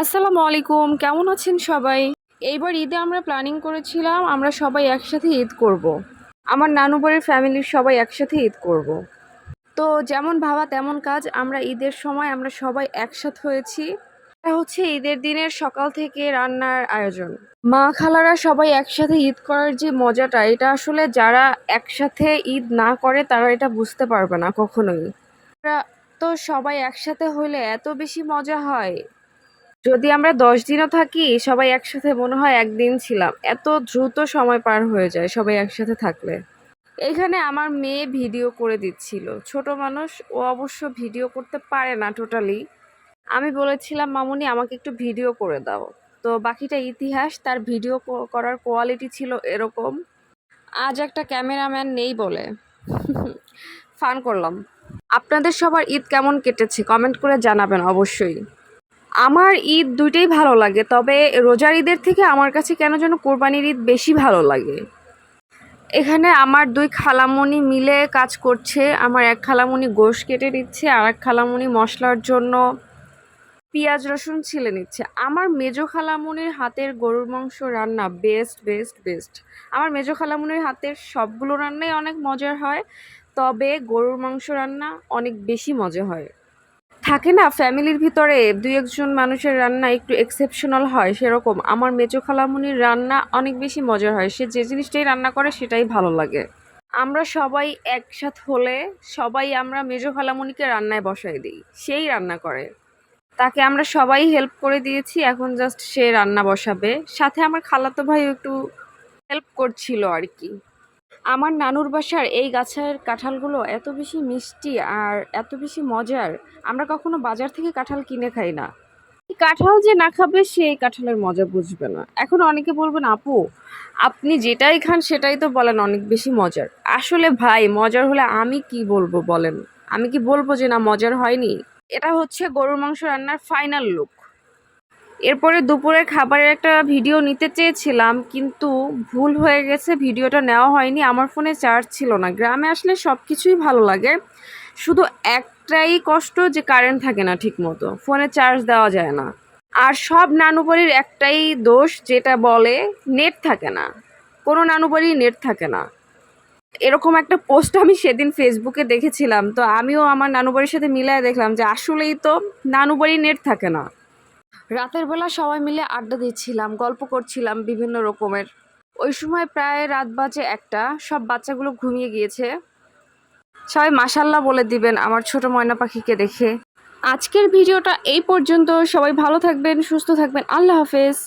আসসালামু আলাইকুম, কেমন আছেন সবাই? এইবার ঈদে আমরা প্ল্যানিং করেছিলাম আমরা সবাই একসাথে ঈদ করব। আমার নানু বাড়ির ফ্যামিলির সবাই একসাথে ঈদ করব। তো যেমন ভাবা তেমন কাজ, আমরা ঈদের সময় আমরা সবাই একসাথে হয়েছি। এটা হচ্ছে ঈদের দিনের সকাল থেকে রান্নার আয়োজন। মা খালারা সবাই একসাথে ঈদ করার যে মজাটা, এটা আসলে যারা একসাথে ঈদ না করে তারা এটা বুঝতে পারবে না কখনোই। আমরা তো সবাই একসাথে হইলে এত বেশি মজা হয়। যদি আমরা 10 দিনও থাকি সবাই একসাথে মনে হয় একদিন ছিলাম, এত দ্রুত সময় পার হয়ে যায় সবাই একসাথে থাকলে। এখানে আমার মেয়ে ভিডিও করে দিচ্ছিল, ছোট মানুষ, ও অবশ্য ভিডিও করতে পারে না টোটালি। আমি বলেছিলাম মামুনি আমাকে একটু ভিডিও করে দাও, তো বাকিটা ইতিহাস। তার ভিডিও করার কোয়ালিটি ছিল এরকম। আজ একটা ক্যামেরাম্যান নেই বলে ফান করলাম। আপনাদের সবার ঈদ কেমন কেটেছে কমেন্ট করে জানাবেন অবশ্যই। আমার ঈদ দুইটাই ভালো লাগে, তবে রোজার ঈদের থেকে আমার কাছে কেন যেন কোরবানির ঈদ বেশি ভালো লাগে। এখানে আমার দুই খালামণি মিলে কাজ করছে। আমার এক খালামণি গোশ কেটে দিচ্ছে, আর এক খালামণি মশলার জন্য পেঁয়াজ রসুন ছিলে নিচ্ছে। আমার মেজো খালামণির হাতের গরুর মাংস রান্না বেস্ট বেস্ট বেস্ট। আমার মেজো খালামণির হাতের সবগুলো রান্নাই অনেক মজার হয়, তবে গরুর মাংস রান্না অনেক বেশি মজা হয়। থাকে না ফ্যামিলির ভিতরে দুই একজন মানুষের রান্না একটু এক্সেপশনাল হয়, সেরকম আমার মেজো খালামুনির রান্না অনেক বেশি মজার হয়। সে যে জিনিসটাই রান্না করে সেটাই ভালো লাগে। আমরা সবাই একসাথে হলে সবাই আমরা মেজো খালামুনিকে রান্নায় বসাই দিই, সেই রান্না করে। তাকে আমরা সবাই হেল্প করে দিয়েছি, এখন জাস্ট সে রান্না বসাবে। সাথে আমার খালাতো ভাইও একটু হেল্প করছিল আর কি। আমার নানুর বাসার এই গাছের কাঁঠালগুলো এত বেশি মিষ্টি আর এত বেশি মজার, আমরা কখনো বাজার থেকে কাঁঠাল কিনে খাই না। এই কাঁঠাল যে না খাবে সে এই কাঁঠালের মজা বুঝবে না। এখন অনেকে বলবেন আপু আপনি যেটাই খান সেটাই তো বলেন অনেক বেশি মজার। আসলে ভাই মজার হলে আমি কি বলবো বলেন? আমি কি বলবো যে না মজার হয়নি? এটা হচ্ছে গরুর মাংস রান্নার ফাইনাল লুক। এরপরে দুপুরের খাবারের একটা ভিডিও নিতে চেয়েছিলাম, কিন্তু ভুল হয়ে গেছে, ভিডিওটা নেওয়া হয়নি। আমার ফোনে চার্জ ছিল না। গ্রামে আসলে সব কিছুই ভালো লাগে, শুধু একটাই কষ্ট যে কারেন্ট থাকে না ঠিক মতো, ফোনে চার্জ দেওয়া যায় না। আর সব নানু বাড়ির একটাই দোষ, যেটা বলে নেট থাকে না। কোনো নানু বাড়ির নেট থাকে না। এরকম একটা পোস্ট আমি সেদিন ফেসবুকে দেখেছিলাম, তো আমিও আমার নানু বাড়ির সাথে মিলায় দেখলাম যে আসলেই তো নানু বাড়ির নেট থাকে না। রাতের বেলা সবাই মিলে আড্ডা দিচ্ছিলাম, গল্প করছিলাম বিভিন্ন রকমের। ওই সময় প্রায় রাত বাজে একটা, সব বাচ্চাগুলো ঘুমিয়ে গিয়েছে। সবাই মাশাল্লাহ বলে দিবেন আমার ছোট ময়না পাখিকে দেখে। আজকের ভিডিওটা এই পর্যন্ত। সবাই ভালো থাকবেন, সুস্থ থাকবেন। আল্লাহ হাফেজ।